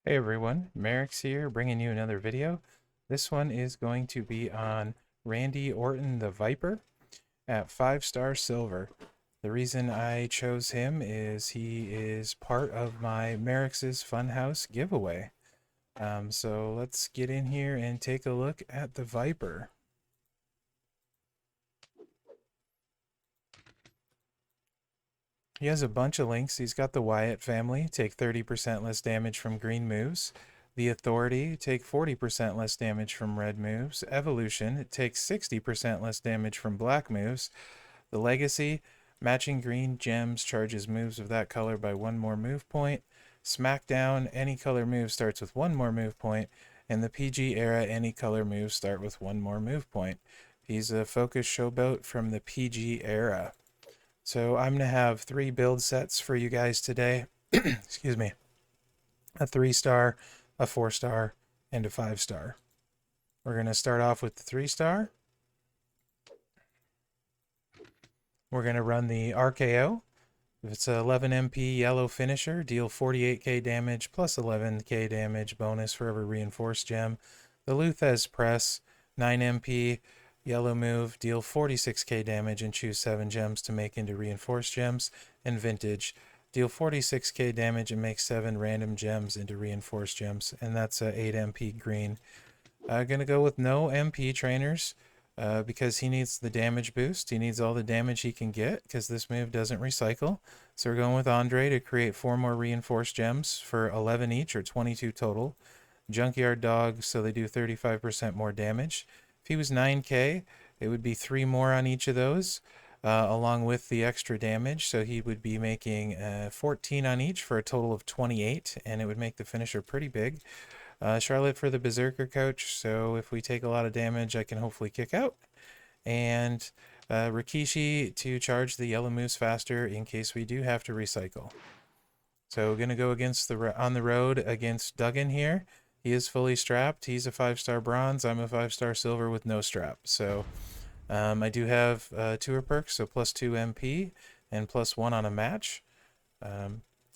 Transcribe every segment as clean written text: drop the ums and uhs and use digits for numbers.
Hey everyone, Mherex here, bringing you another video. This one is going to be on Randy Orton the Viper at 5-star silver. The reason I chose him is he is part of my Mherex's Funhouse giveaway. So let's get in here and take a look at the Viper. He has a bunch of links. He's got the Wyatt family, take 30% less damage from green moves. The Authority, take 40% less damage from red moves. Evolution, it takes 60% less damage from black moves. The Legacy, matching green gems charges moves of that color by one more move point. Smackdown, any color move starts with one more move point. And the PG era, any color moves start with one more move point. He's a focus showboat from the PG era. So I'm going to have 3 build sets for you guys today. Excuse me. A 3-star, a 4-star, and a 5-star. We're going to start off with the 3-star. We're going to run the RKO. If it's a 11 MP yellow finisher, deal 48k damage plus 11k damage bonus for every reinforced gem. The Luthez Press, 9 MP, yellow move, deal 46k damage and choose 7 gems to make into reinforced gems. And Vintage, deal 46k damage and make 7 random gems into reinforced gems. And that's a 8 MP green. Gonna go with no MP trainers because he needs the damage boost. He needs all the damage he can get because this move doesn't recycle. So we're going with Andre to create 4 more reinforced gems for 11 each or 22 total. Junkyard Dog, so they do 35% more damage. If he was 9k, it would be 3 more on each of those, along with the extra damage. So he would be making 14 on each for a total of 28, and it would make the finisher pretty big. Charlotte for the Berserker Coach, so if we take a lot of damage, I can hopefully kick out. And Rikishi to charge the yellow moves faster in case we do have to recycle. So we're going to go against on the road against Duggan here. He is fully strapped. He's a 5-star bronze. I'm a 5-star silver with no strap. So I do have tour perks, so plus 2 MP and plus 1 on a match.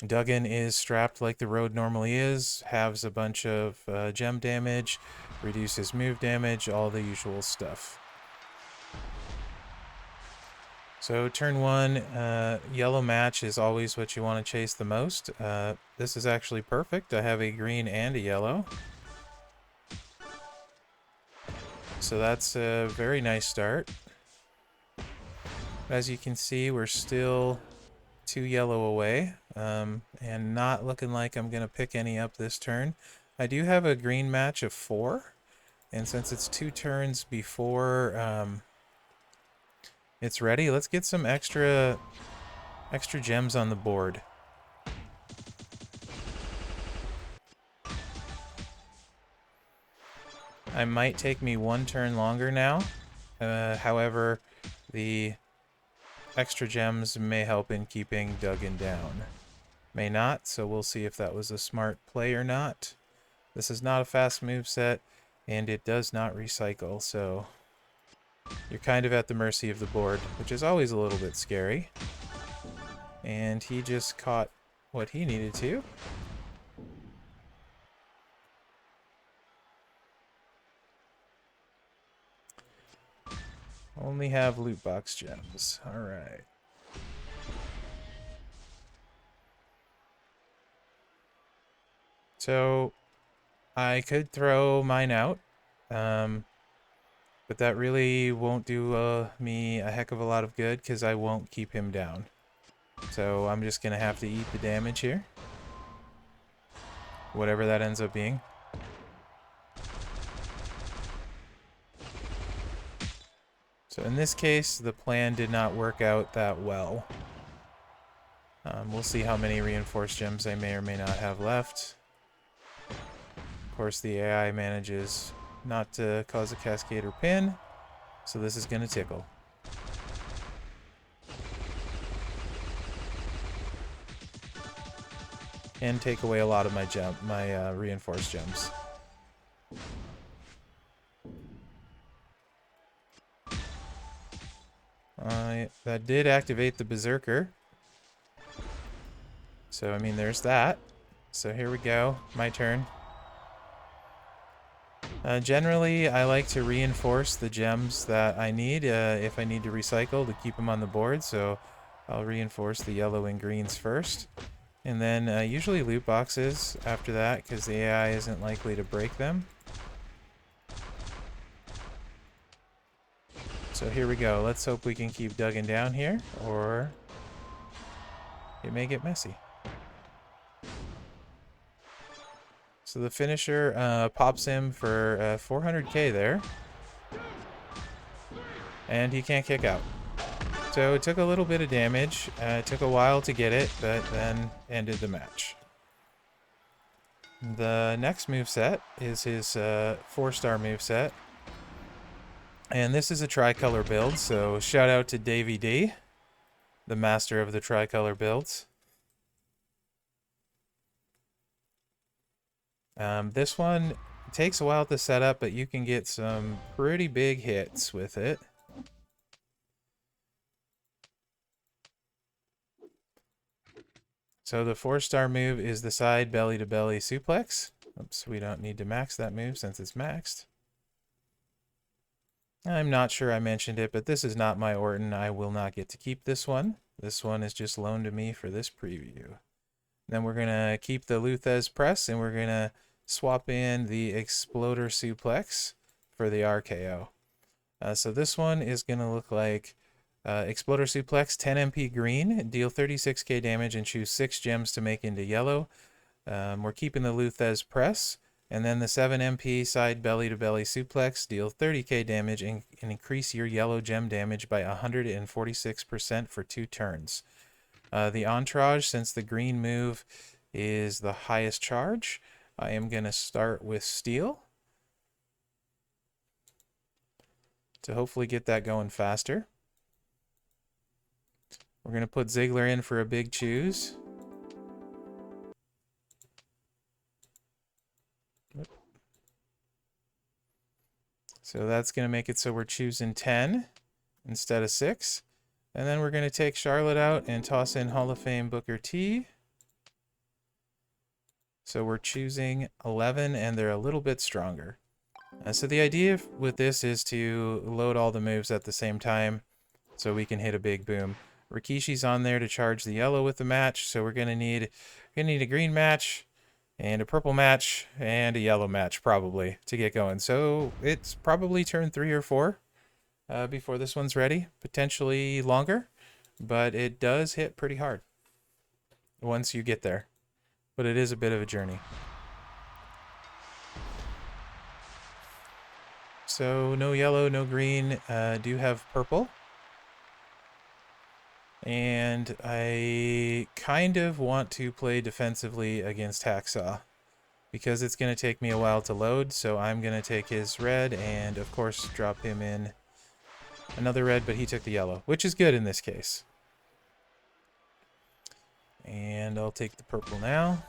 Duggan is strapped like the road normally is, halves a bunch of gem damage, reduces move damage, all the usual stuff. So turn 1, yellow match is always what you want to chase the most. This is actually perfect. I have a green and a yellow. So that's a very nice start. As you can see, we're still 2 yellow away, and not looking like I'm going to pick any up this turn. I do have a green match of 4, and since it's 2 turns before it's ready, let's get some extra gems on the board. I might take me 1 turn longer now. However, the extra gems may help in keeping Duggan down. May not, so we'll see if that was a smart play or not. This is not a fast move set, and it does not recycle, so you're kind of at the mercy of the board, which is always a little bit scary. And he just caught what he needed to. Only have loot box gems. Alright. So I could throw mine out, but that really won't do me a heck of a lot of good because I won't keep him down. So I'm just going to have to eat the damage here, whatever that ends up being. So in this case, the plan did not work out that well. We'll see how many reinforced gems I may or may not have left. Of course, the AI manages not to cause a cascade or pin, so this is going to tickle. And take away a lot of my reinforced gems. That did activate the Berserker. So, I mean, there's that. So here we go, my turn. Generally, I like to reinforce the gems that I need if I need to recycle to keep them on the board. So I'll reinforce the yellow and greens first. And then usually loot boxes after that because the AI isn't likely to break them. So here we go. Let's hope we can keep dugging down here, or it may get messy. So the finisher pops him for 400k there. And he can't kick out. So it took a little bit of damage. It took a while to get it, but then ended the match. The next moveset is his 4-star moveset. And this is a tricolor build, so shout out to Davey D, the master of the tricolor builds. This one takes a while to set up, but you can get some pretty big hits with it. So the 4-star move is the side belly-to-belly suplex. Oops, we don't need to max that move since it's maxed. I'm not sure I mentioned it, but this is not my Orton. I will not get to keep this one. This one is just loaned to me for this preview. Then we're going to keep the Luthez press, and we're going to swap in the Exploder suplex for the RKO. So this one is going to look like Exploder suplex, 10 MP green, deal 36k damage and choose 6 gems to make into yellow. We're keeping the Luthez press. And then the 7 MP side belly-to-belly suplex, deal 30k damage and increase your yellow gem damage by 146% for 2 turns. The entourage, since the green move is the highest charge, I am going to start with steel to hopefully get that going faster. We're going to put Ziggler in for a big choose. So that's going to make it so we're choosing 10 instead of 6. And then we're going to take Charlotte out and toss in Hall of Fame Booker T. So we're choosing 11, and they're a little bit stronger. So the idea with this is to load all the moves at the same time so we can hit a big boom. Rikishi's on there to charge the yellow with the match, so we're going to need a green match, and a purple match, and a yellow match, probably, to get going. So it's probably turn 3 or 4 before this one's ready. Potentially longer, but it does hit pretty hard once you get there. But it is a bit of a journey. So no yellow, no green, do have purple. And I kind of want to play defensively against Hacksaw because it's going to take me a while to load, so I'm going to take his red and, of course, drop him in another red, but he took the yellow, which is good in this case. And I'll take the purple now.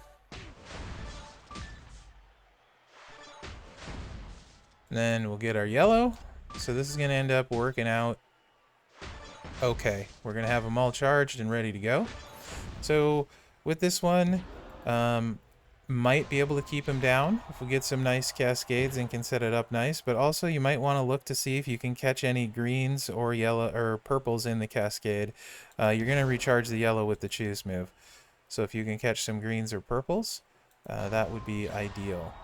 And then we'll get our yellow. So this is going to end up working out okay. We're going to have them all charged and ready to go. So with this one, might be able to keep him down if we get some nice cascades and can set it up nice, but also you might want to look to see if you can catch any greens or yellow or purples in the cascade. You're going to recharge the yellow with the choose move. So if you can catch some greens or purples, that would be ideal.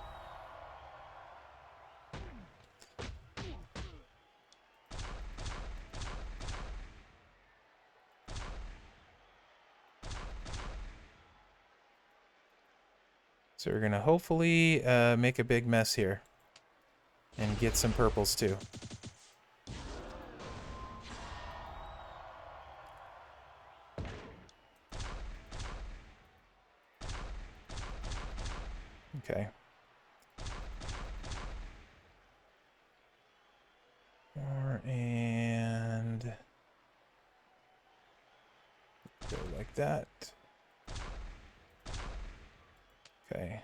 So we're going to hopefully make a big mess here and get some purples too. Okay. And go like that. Okay.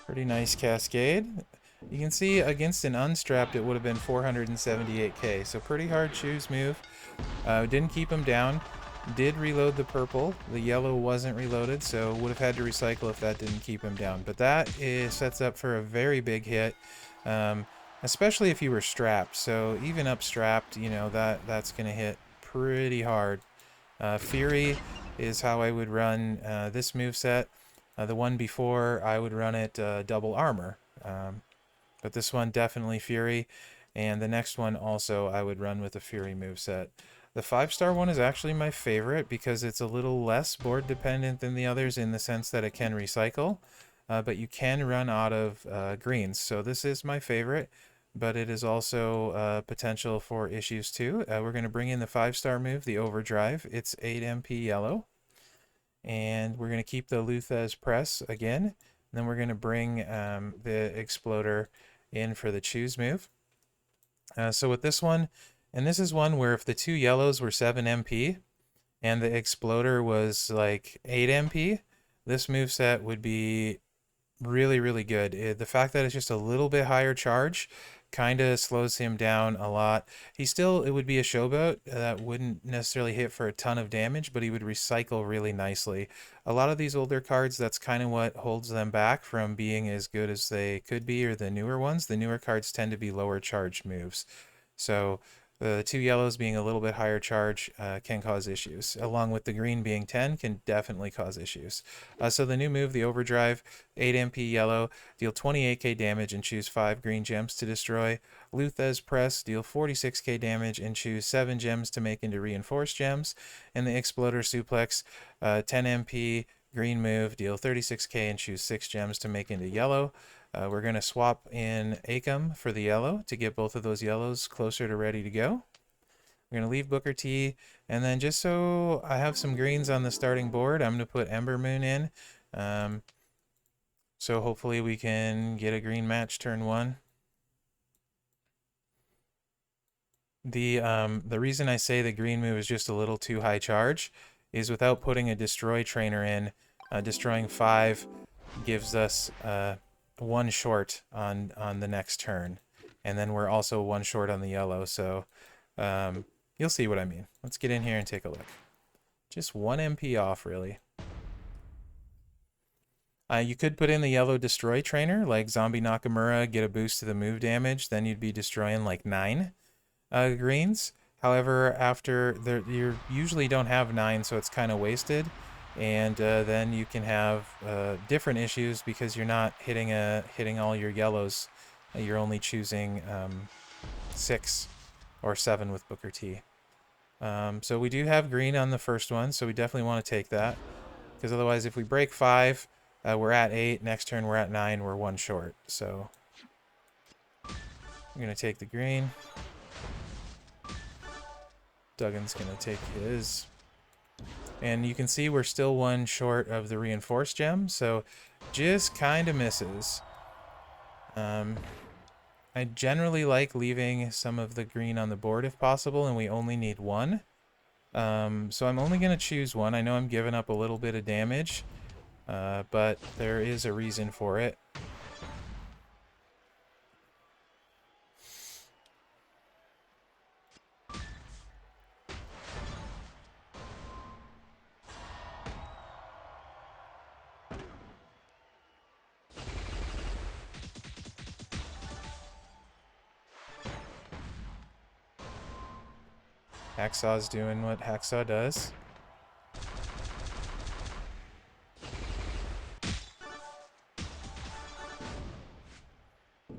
Pretty nice cascade. You can see against an unstrapped it would have been 478k, so pretty hard choose move. Didn't keep him down. Did reload the purple. The yellow wasn't reloaded, so would have had to recycle if that didn't keep him down. But that sets up for a very big hit, especially if you were strapped. So even up strapped, you know, that's going to hit pretty hard. Fury is how I would run this moveset. The one before, I would run it double armor. But this one, definitely Fury. And the next one also I would run with a Fury moveset. The 5-star one is actually my favorite because it's a little less board dependent than the others in the sense that it can recycle. But you can run out of greens. So this is my favorite, but it is also potential for issues too. We're going to bring in the 5-star move, the Overdrive. It's 8 MP yellow. And we're going to keep the Luthez Press again. And then we're going to bring the Exploder in for the choose move. So with this one, and this is one where if the two yellows were 7 MP and the Exploder was like 8 MP, this moveset would be really, really good. The fact that it's just a little bit higher charge kind of slows him down a lot. It would be a showboat that wouldn't necessarily hit for a ton of damage, but he would recycle really nicely. A lot of these older cards, that's kind of what holds them back from being as good as they could be, or the newer ones. The newer cards tend to be lower charge moves. So the two yellows being a little bit higher charge can cause issues, along with the green being 10 can definitely cause issues. So the new move, the Overdrive, 8 MP yellow, deal 28k damage and choose 5 green gems to destroy. Luthez Press, deal 46k damage and choose 7 gems to make into reinforced gems. And the Exploder Suplex, 10 MP, green move, deal 36k and choose 6 gems to make into yellow. We're going to swap in Acom for the yellow to get both of those yellows closer to ready to go. We're going to leave Booker T, and then just so I have some greens on the starting board, I'm going to put Ember Moon in. So hopefully we can get a green match turn 1. The reason I say the green move is just a little too high charge is without putting a Destroy Trainer in, destroying 5 gives us 1 short on the next turn, and then we're also 1 short on the yellow, so you'll see what I mean. Let's get in here and take a look. Just 1 MP off, really. You could put in the yellow Destroy Trainer, like Zombie Nakamura, get a boost to the move damage, then you'd be destroying like 9 greens. However, after you usually don't have 9, so it's kind of wasted. And then you can have different issues because you're not hitting all your yellows. You're only choosing 6 or 7 with Booker T. So we do have green on the first one, so we definitely want to take that. Because otherwise, if we break 5, we're at 8. Next turn, we're at 9. We're 1 short. So I'm going to take the green. Duggan's going to take his. And you can see we're still 1 short of the reinforced gem, so just kind of misses. I generally like leaving some of the green on the board if possible, and we only need 1. So I'm only going to choose 1. I know I'm giving up a little bit of damage, but there is a reason for it. Hacksaw's doing what Hacksaw does.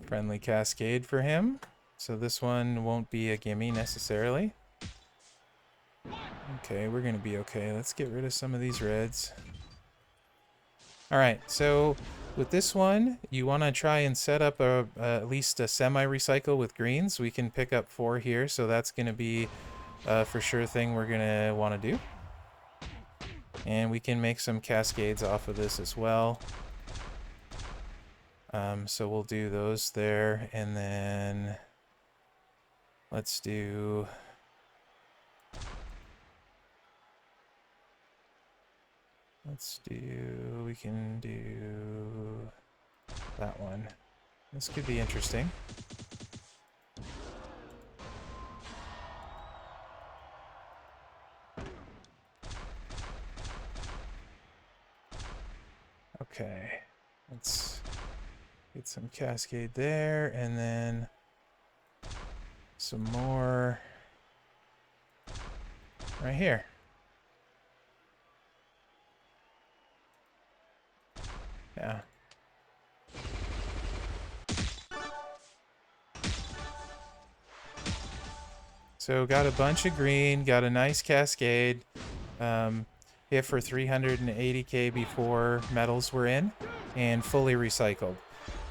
Friendly Cascade for him. So this one won't be a gimme necessarily. Okay, we're going to be okay. Let's get rid of some of these reds. Alright, so with this one, you want to try and set up at least a semi-recycle with greens. We can pick up 4 here, so that's going to be for sure thing we're going to want to do. And we can make some cascades off of this as well. So we'll do those there, and then let's do... we can do that one. This could be interesting. Okay, let's get some cascade there, and then some more right here. Yeah. So got a bunch of green, got a nice cascade. Hit for 380k before metals were in, and fully recycled.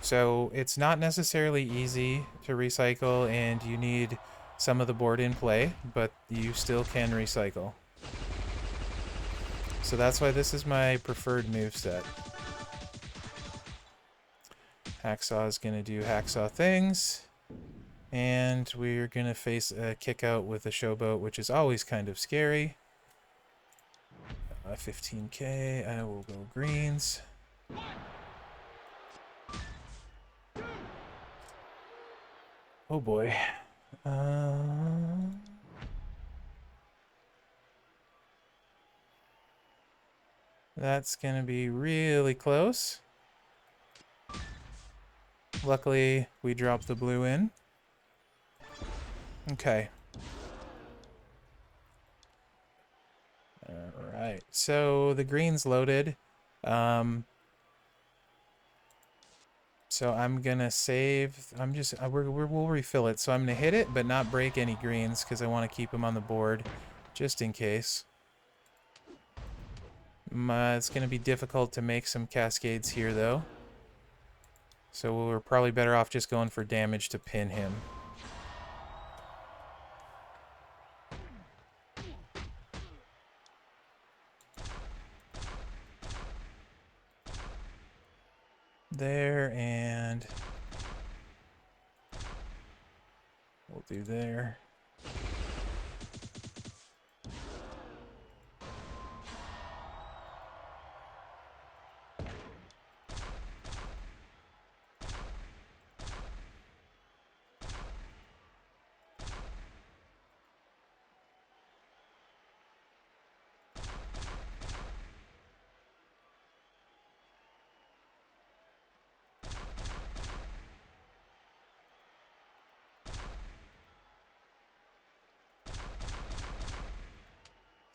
So it's not necessarily easy to recycle, and you need some of the board in play, but you still can recycle. So that's why this is my preferred moveset. Hacksaw is going to do hacksaw things, and we're going to face a kick out with a showboat, which is always kind of scary. 15k, I will go greens. Oh boy. That's going to be really close. Luckily, we dropped the blue in. Okay. Alright, so the green's loaded. So I'm gonna save. We'll refill it. So I'm gonna hit it, but not break any greens because I want to keep them on the board, just in case. It's gonna be difficult to make some cascades here, though. So we're probably better off just going for damage to pin him. There, and we'll do there.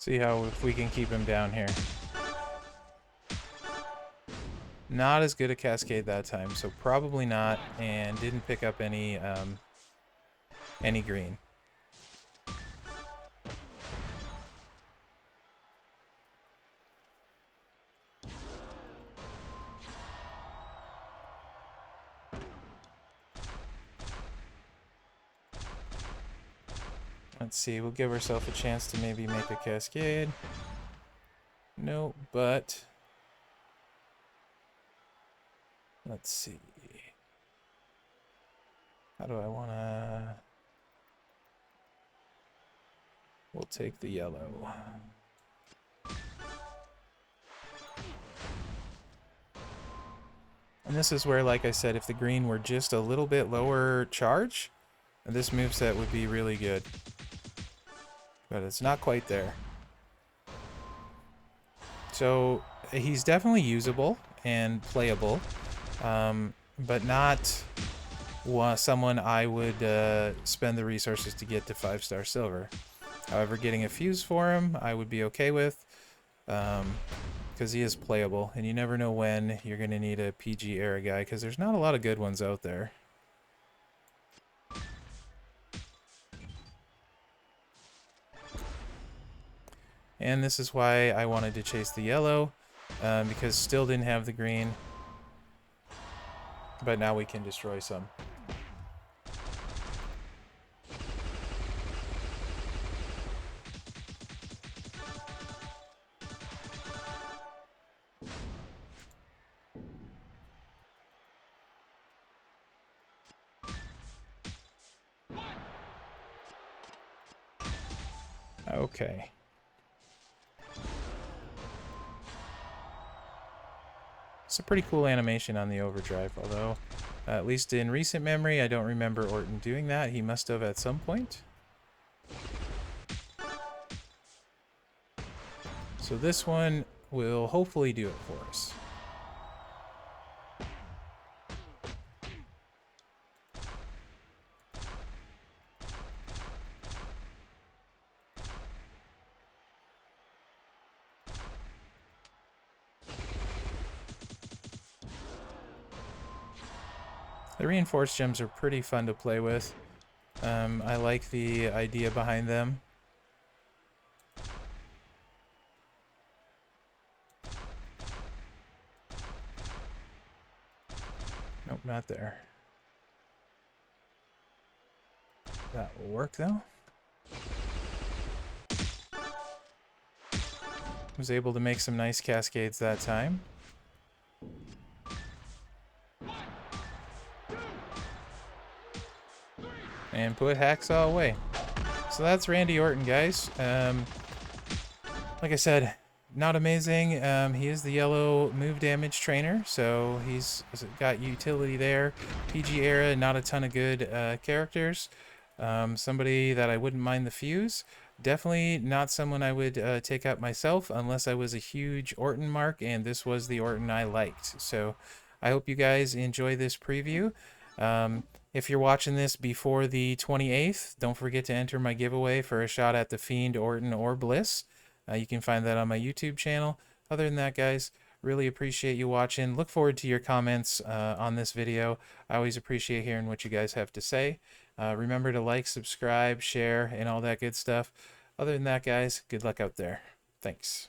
See how if we can keep him down here. Not as good a cascade that time, so probably not, and didn't pick up any green. Let's see, we'll give ourselves a chance to maybe make a cascade. No, but let's see. How do I want to... We'll take the yellow. And this is where, like I said, if the green were just a little bit lower charge, this moveset would be really good. But it's not quite there. So he's definitely usable and playable, but not someone I would spend the resources to get to 5-star silver. However, getting a fuse for him I would be okay with, because he is playable, and you never know when you're going to need a PG era guy, because there's not a lot of good ones out there. And this is why I wanted to chase the yellow, because still didn't have the green. But now we can destroy some. Okay. It's a pretty cool animation on the overdrive, although At least in recent memory, I don't remember Orton doing that. He must have at some point. So this one will hopefully do it for us. The reinforced gems are pretty fun to play with. I like the idea behind them. Nope, not there. That will work though. Was able to make some nice cascades that time. And put Hacksaw away. So that's Randy Orton, guys. Like I said, not amazing. He is the yellow move damage trainer, so he's got utility there. PG era, not a ton of good characters. Somebody that I wouldn't mind the fuse. Definitely not someone I would take up myself unless I was a huge Orton mark, and this was the Orton I liked. So I hope you guys enjoy this preview. If you're watching this before the 28th, don't forget to enter my giveaway for a shot at the Fiend, Orton, or Bliss. You can find that on my YouTube channel. Other than that, guys, really appreciate you watching. Look forward to your comments on this video. I always appreciate hearing what you guys have to say. Remember to like, subscribe, share, and all that good stuff. Other than that, guys, good luck out there. Thanks.